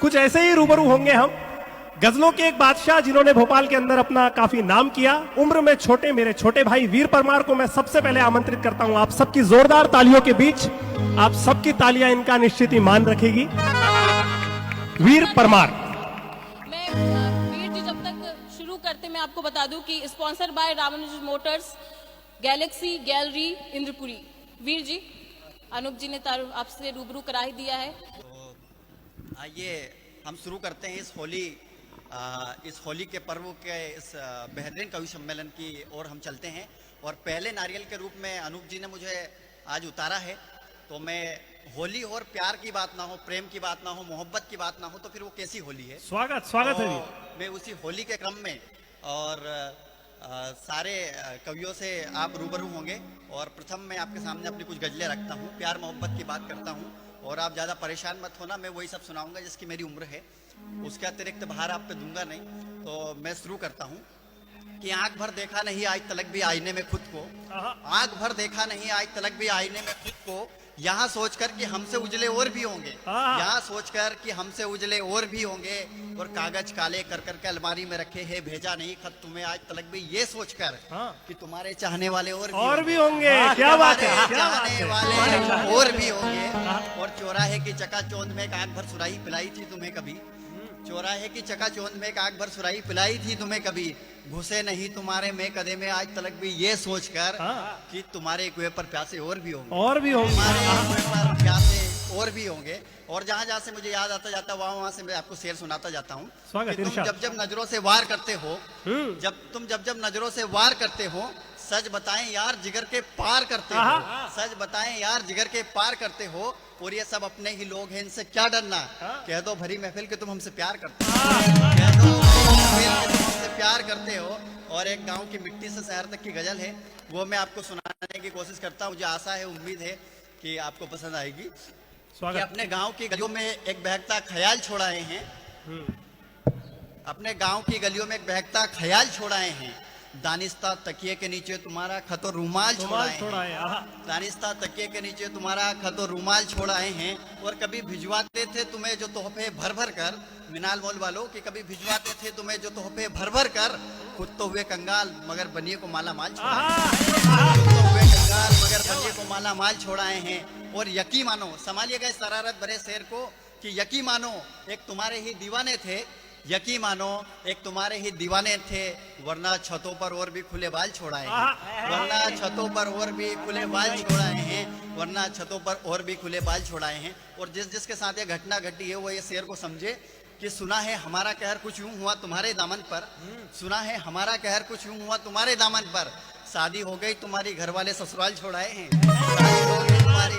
कुछ ऐसे ही रूबरू होंगे हम, गजलों के एक बादशाह जिन्होंने भोपाल के अंदर अपना काफी नाम किया, उम्र में छोटे मेरे छोटे भाई वीर परमार को मैं सबसे पहले आमंत्रित करता हूं आप सबकी जोरदार तालियों के बीच। आप सबकी तालियां इनका निश्चित ही मान रखेगी। वीर परमार। मैं वीर जी जब तक शुरू करते मैं आपको बता दूं कि sponsor by Ramanuj Motors, Galaxy Gallery Indrapuri. Veer ji, Anoop ji ने आपसे रूबरू करा ही दिया है। तो आइए हम शुरू करते हैं इस होली के पर्व के इस बेहतरीन कवि सम्मेलन की ओर हम चलते हैं। और पहले नारियल के रूप में अनूप जी ने मुझे आज उतारा है, तो मैं होली और प्यार की बात ना हो, प्रेम की बात ना हो, मोहब्बत की बात ना हो, तो फिर वो कैसी होली है। स्वागत स्वागत है। तो मैं उसी होली के क्रम में और सारे कवियों से आप रूबरू होंगे। और प्रथम मैं आपके सामने अपनी कुछ गजलें रखता हूँ, प्यार मोहब्बत की बात करता हूँ। और आप ज़्यादा परेशान मत होना, मैं वही सब सुनाऊंगा जिसकी मेरी उम्र है, उसके अतिरिक्त भार आप पे दूंगा नहीं। तो मैं शुरू करता हूँ कि आंख भर देखा नहीं आज तलक भी आईने में खुद को, आंख भर देखा नहीं आज तलक भी आईने में खुद को, यहाँ सोचकर कि हमसे उजले और भी होंगे, यहाँ सोचकर कि हमसे उजले और भी होंगे। और कागज काले कर कर के अलमारी में रखे हैं, भेजा नहीं खत तुम्हें आज तलक भी, ये सोचकर कि तुम्हारे चाहने वाले और भी होंगे। क्या बात है, चाहने वाले और भी होंगे। और चौराहे की चकाचौंध में एक आंख भर सुराही पिलाई थी तुम्हें कभी, चौराहे की चकाचौंध में एक आंख भर सुराही पिलाई थी तुम्हें कभी, घुसे नहीं तुम्हारे में कदे में आज तलक भी, ये सोचकर कि तुम्हारे कुएं पर प्यासे और भी होंगे, तुम्हारे कुएं पर प्यासे और भी होंगे। और जहां जहां से मुझे याद आता जाता वहां वहां से मैं आपको शेर सुनाता जाता हूँ। तुम जब जब नजरों से वार करते हो, जब जब नजरों से वार करते हो, सच बताएं यार जिगर के पार करते हो, सच बताएं यार जिगर के पार करते हो। और ये सब अपने ही लोग हैं, इनसे क्या डरना, कह दो भरी महफिल के तुम हमसे प्यार करते हो, कह दो भरी महफिल के तुम हमसे प्यार करते हो। और एक गांव की मिट्टी से शहर तक की गजल है, वो मैं आपको सुनाने की कोशिश करता हूँ। मुझे आशा है, उम्मीद है कि आपको पसंद आएगी। कि अपने गांव की गलियों में एक बहकता ख्याल छोड़ाए हैं, अपने गांव की गलियों में एक बहकता ख्याल छोड़ाए हैं, दानिस्ता तकिए के नीचे तुम्हारा खत और रूमाल छोड़ाए हैं, दानिस्ता तकिए के नीचे तुम्हारा खत और रूमाल छोड़ाए हैं। और कभी भिजवाते थे तुम्हें जो तोहफे भर भर कर, मिनाल मोल वालों कि कभी भिजवाते थे तुम्हें जो तोहफे भर भर कर, खुद तो हुए कंगाल मगर बनिए को माला माल छोड़ाए, खुद तो हुए कंगाल मगर बनिए को माला माल छोड़ाए हैं। और यकीन मानो, संभालिएगा इस शरारत भरे शेर को, कि यकीन मानो एक तुम्हारे ही दीवाने थे, यकीन मानो एक तुम्हारे ही दीवाने थे, वरना छतों पर और भी खुले बाल छोड़ाए हैं, वरना छतों पर और भी खुले बाल छोड़ाए हैं, वरना छतों पर और भी खुले बाल छोड़ाए हैं। और जिसके साथ ये घटना घटी है वो ये शेर को समझे कि सुना है हमारा कहर कुछ यूं हुआ तुम्हारे दामन पर, सुना है हमारा कहर कुछ यूं हुआ तुम्हारे दामन पर, शादी हो गई तुम्हारी घर वाले ससुराल छोड़ाए हैं, शादी हो गई तुम्हारी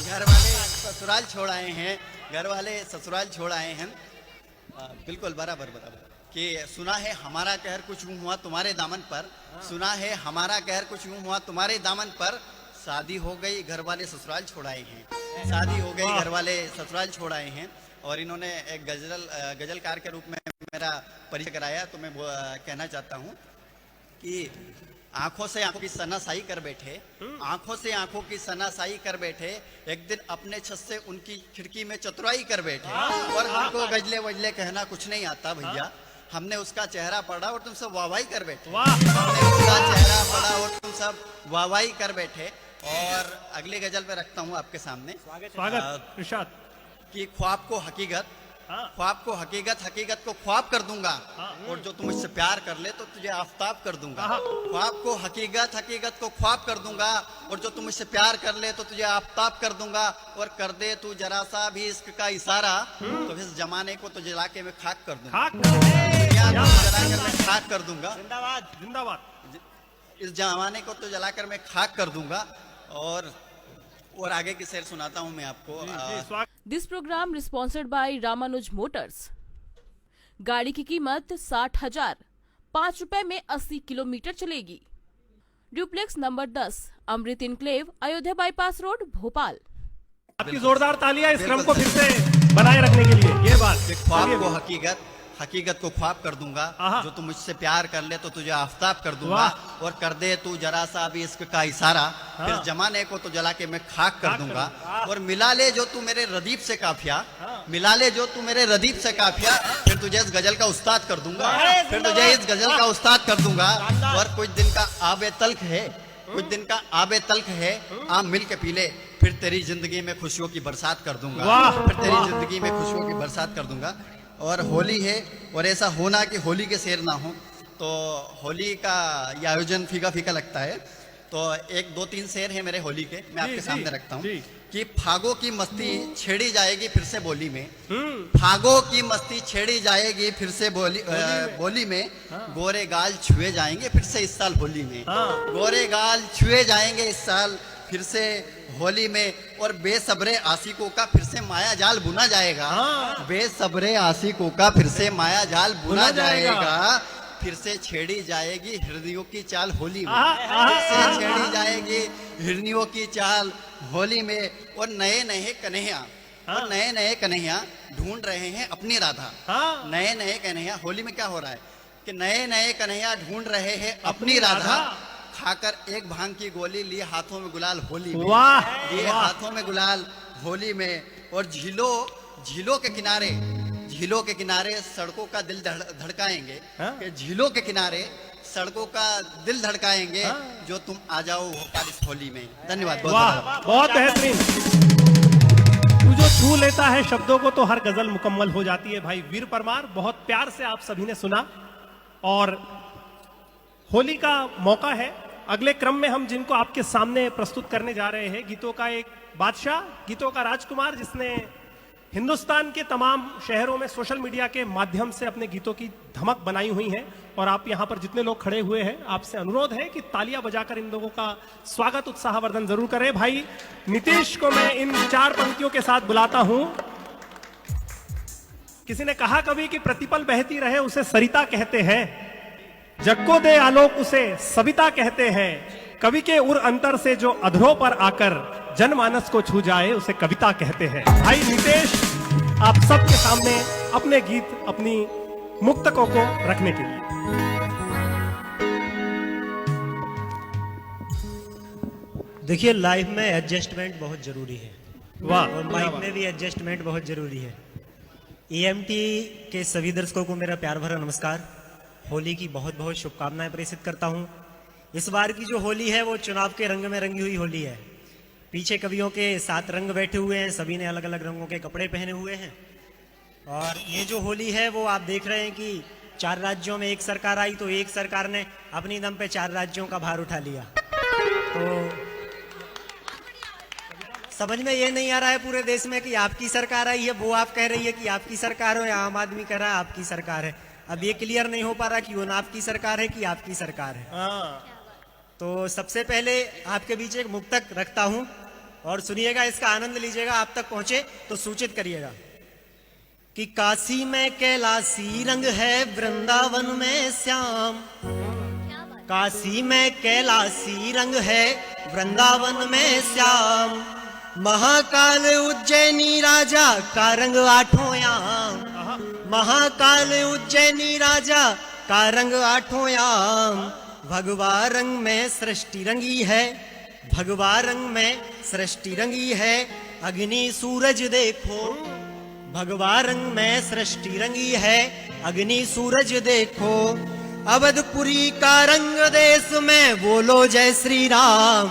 घर वाले ससुराल छोड़ाए हैं, घर वाले ससुराल छोड़ाए हैं। बिल्कुल बराबर कि सुना है हमारा कहर कुछ यूं हुआ तुम्हारे दामन पर, सुना है हमारा कहर कुछ यूं हुआ तुम्हारे दामन पर, शादी हो गई घर वाले ससुराल छोड़ाए हैं, शादी हो गई घर वाले ससुराल छोड़ाए हैं। और इन्होंने एक गजलकार के रूप में मेरा परिचय कराया। तो मैं कहना चाहता हूँ कि आंखों से आंखों की सनासाई कर बैठे, आंखों से आंखों की सनासाई कर बैठे, एक दिन अपने छत से उनकी खिड़की में चतुराई कर बैठे। और हमको गजले वजले कहना कुछ नहीं आता भैया, हमने उसका चेहरा पढ़ा और तुम सब वाहवाही कर बैठे, हमने उसका चेहरा पढ़ा और तुम सब वाहवाही कर बैठे। और अगली गजल में रखता हूँ आपके सामने, स्वागत कि ख्वाब को हकीकत, ख्वाब को हकीकत, हकीकत को ख्वाब कर दूंगा, और जो तुम मुझसे प्यार कर ले तो तुझे आफताब कर दूंगा। ख्वाब को हकीकत, हकीकत को ख्वाब कर दूंगा, और जो तुम मुझसे प्यार कर ले तो तुझे आफताब कर दूंगा। और कर दे तू जरा सा भी इश्क का इशारा, तो इस जमाने को तो जला के मैं खाक कर दूंगा, जला कर मैं खाक कर दूंगा, जिंदाबाद जिंदाबाद, इस जमाने को तो जलाकर मैं खाक कर दूंगा। और आगे की शेर सुनाता हूं मैं आपको। This program sponsored by Ramanuj Motors. गाड़ी की कीमत 60,000, 5 रुपए में 80 किलोमीटर चलेगी। Duplex number 10, Amrit enclave, Ayodhya bypass road, Bhopal. आपकी जोरदार तालियां इस क्रम को फिर से बनाए रखने के लिए। ये बात ख्वाब को हकीकत, हकीकत को ख्वाब कर दूंगा। आहा। जो तू मुझसे प्यार कर ले तो तुझे आफताब कर दूंगा, वाह। और कर दे तू जरा सा भी इश्क का इशारा, फिर जमाने को तो जला के मैं खाक कर दूंगा। और मिला ले जो तू मेरे रदीफ से काफिया, मिला ले जो तू मेरे रदीफ से काफिया, फिर तुझे इस गजल का उस्ताद कर दूंगा, फिर तुझे इस गजल का उस्ताद कर दूंगा। और कुछ दिन का आबे तल्ख है, कुछ दिन का आबे तल्ख है, आप मिल के पी ले, फिर तेरी जिंदगी में खुशियों की बरसात कर दूंगा, वाह, फिर तेरी वाह। जिंदगी में खुशियों की बरसात कर दूंगा। और होली है, और ऐसा होना कि होली के शेर ना हो, तो होली का ये आयोजन फीका फीका लगता है। तो एक दो तीन शेर है मेरे होली के, मैं आपके सामने रखता हूँ कि फागों की मस्ती छेड़ी जाएगी फिर से बोली में, फागों की मस्ती छेड़ी जाएगी फिर से बोली में, गोरे गाल छुए जाएंगे फिर से इस साल होली में, गोरे गाल छुए जाएंगे इस साल फिर से होली में। और बेसब्रे आशिकों का फिर से माया जाल बुना जाएगा, बेसब्रे आशिकों का फिर से माया जाल बुना जाएगा, फिर से छेड़ी जाएगी हिरनियों की चाल होली में, फिर से छेड़ी जाएगी हिरनियों की चाल होली में। और नए नए कन्हैया, और नए नए कन्हैया ढूंढ रहे हैं अपनी राधा, नए नए कन्हैया। होली में क्या हो रहा है कि नए नए कन्हैया ढूंढ रहे हैं अपनी राधा, खाकर एक भांग की गोली लिए हाथों में गुलाल होली में, लिए हाथों में गुलाल होली में। और झीलों के किनारे, झीलों के किनारे सड़कों का दिल धड़काएंगे, कि झीलों के किनारे सड़कों का दिल धड़काएंगे, जो तुम आ जाओ भोपाल इस होली में। धन्यवाद। वाह, बहुत बेहतरीन। तू जो छू लेता है शब्दों को तो हर गजल मुकम्मल हो जाती है। भाई वीर परमार, बहुत प्यार से आप सभी ने सुना। और होली का मौका है, अगले क्रम में हम जिनको आपके सामने प्रस्तुत करने जा रहे हैं, गीतों का एक बादशाह, गीतों का राजकुमार, जिसने हिंदुस्तान के तमाम शहरों में सोशल मीडिया के माध्यम से अपने गीतों की धमक बनाई हुई है। और आप यहाँ पर जितने लोग खड़े हुए हैं, आपसे अनुरोध है कि तालियां बजाकर इन लोगों का स्वागत, उत्साहवर्धन जरूर करें। भाई नीतीश को मैं इन 4 पंक्तियों के साथ बुलाता हूं। किसी ने कहा कभी कि प्रतिपल बहती रहे उसे सरिता कहते हैं, जग को दे आलोक उसे सविता कहते हैं, कवि के उर अंतर से जो अधरों पर आकर जनमानस को छू जाए उसे कविता कहते हैं। भाई नितेश, आप सबके सामने अपने गीत, अपनी मुक्तकों को रखने के लिए। देखिए, लाइफ में एडजस्टमेंट बहुत जरूरी है। वाह, और माइक में भी एडजस्टमेंट बहुत जरूरी है। EMT के सभी दर्शकों को मेरा प्यार भरा नमस्कार। होली की बहुत बहुत शुभकामनाएं प्रेषित करता हूं। इस बार की जो होली है वो चुनाव के रंग में रंगी हुई होली है। पीछे कवियों के 7 रंग बैठे हुए हैं, सभी ने अलग अलग रंगों के कपड़े पहने हुए हैं। और ये जो होली है वो आप देख रहे हैं कि 4 राज्यों में एक सरकार आई, तो एक सरकार ने अपनी दम पे 4 राज्यों का भार उठा लिया। तो समझ में ये नहीं आ रहा है पूरे देश में कि आपकी सरकार आई है, वो आप कह रही है कि आपकी सरकार हो, या आम आदमी कह रहा है आपकी सरकार है। अब ये क्लियर नहीं हो पा रहा कि वो ना आपकी सरकार है कि आपकी सरकार है। तो सबसे पहले आपके बीच एक मुक्तक रखता हूं और सुनिएगा, इसका आनंद लीजिएगा। आप तक पहुंचे तो सूचित करिएगा कि काशी में कैलाशी रंग है, वृंदावन में श्याम, काशी में कैलाशी रंग है, वृंदावन में श्याम, महाकाल उज्जैनी राजा का रंग 8 याम, महाकाल उज्जैनी राजा का रंग 8 याम, भगवा रंग में सृष्टि रंगी है, भगवा रंग में सृष्टि रंगी है, अग्नि सूरज देखो, भगवा रंग में सृष्टि रंगी है, अग्नि सूरज देखो, अवधपुरी का रंग देश में बोलो जय श्री राम,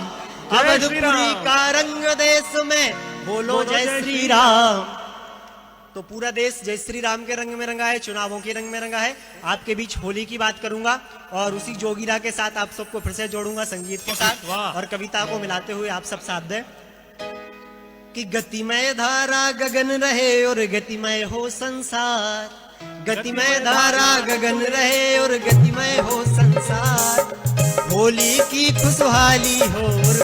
अवधपुरी का रंग देश में बोलो जय श्री राम। तो पूरा देश जय श्री राम के रंग में रंगा है, चुनावों के रंग में रंगा है। आपके बीच होली की बात करूंगा और उसी जोगीरा के साथ आप सबको फिर से जोड़ूंगा संगीत के साथ, और कविता को मिलाते हुए आप सब साथ दें कि गतिमय धारा गगन रहे और गतिमय हो संसार, गतिमय धारा गगन रहे और गतिमय हो संसार, होली की खुशहाली हो।